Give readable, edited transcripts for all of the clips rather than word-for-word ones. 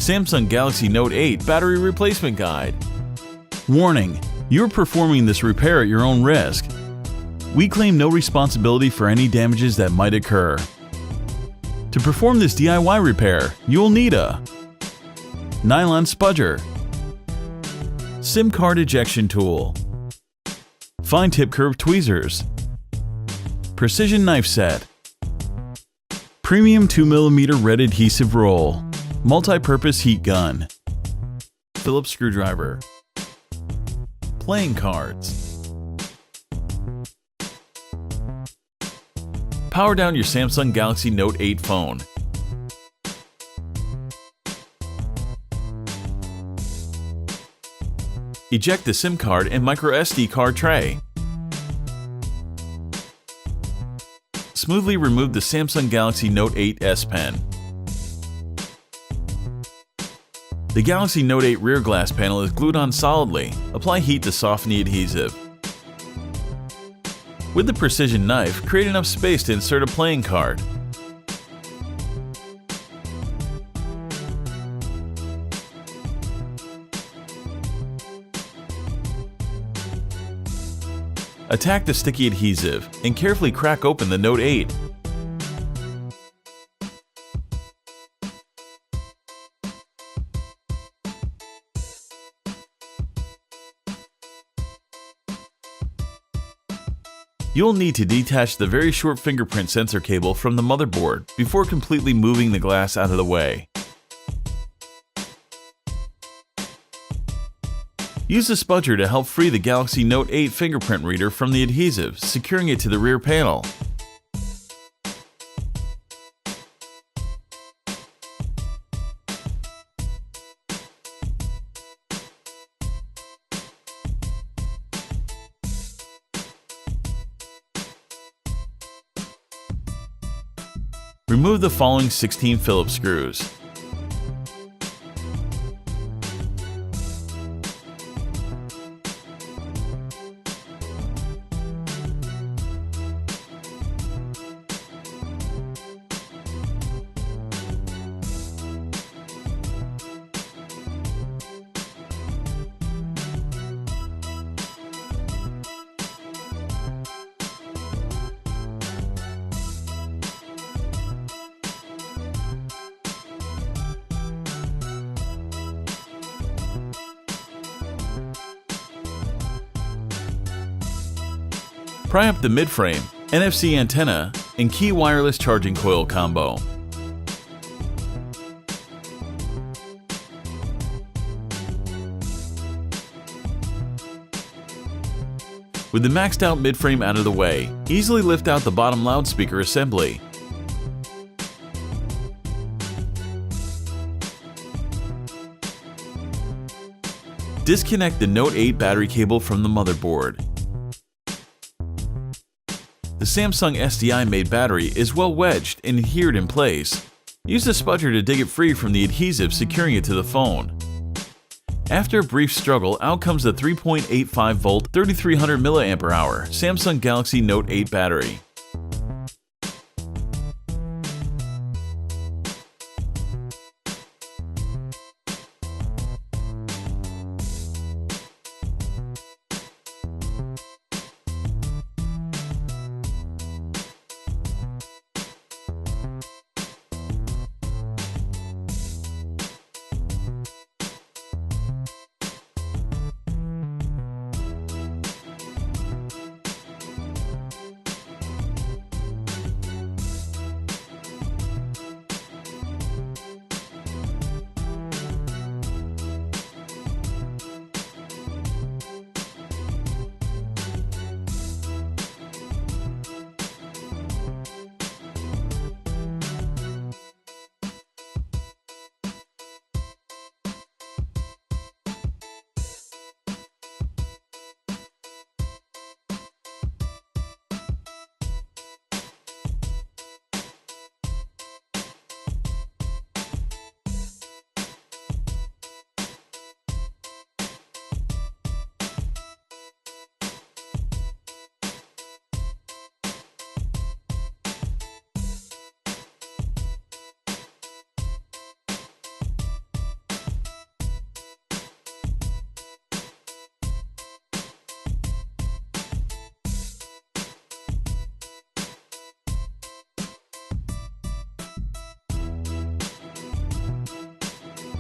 Samsung Galaxy Note 8 Battery Replacement Guide. Warning: you're performing this repair at your own risk. We claim no responsibility for any damages that might occur. To perform this DIY repair, you'll need a nylon spudger, SIM card ejection tool, fine tip curved tweezers, precision knife set, premium 2mm red adhesive roll, multi-purpose heat gun, Phillips screwdriver, playing cards. Power down your Samsung Galaxy Note 8 phone. Eject the SIM card and microSD card tray. Smoothly remove the Samsung Galaxy Note 8 S Pen. The Galaxy Note 8 rear glass panel is glued on solidly. Apply heat to soften the adhesive. With the precision knife, create enough space to insert a playing card. Attack the sticky adhesive and carefully crack open the Note 8. You'll need to detach the very short fingerprint sensor cable from the motherboard before completely moving the glass out of the way. Use the spudger to help free the Galaxy Note 8 fingerprint reader from the adhesive, securing it to the rear panel. Remove the following 16 Phillips screws. Pry up the mid-frame, NFC antenna, and key wireless charging coil combo. With the maxed out mid-frame out of the way, easily lift out the bottom loudspeaker assembly. Disconnect the Note 8 battery cable from the motherboard. The Samsung SDI-made battery is well wedged and adhered in place. Use the spudger to dig it free from the adhesive securing it to the phone. After a brief struggle, out comes the 3.85-volt 3300 mAh Samsung Galaxy Note 8 battery.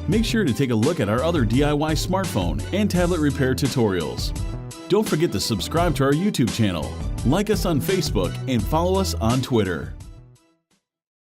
Make sure to take a look at our other DIY smartphone and tablet repair tutorials. Don't forget to subscribe to our YouTube channel, like us on Facebook, and follow us on Twitter.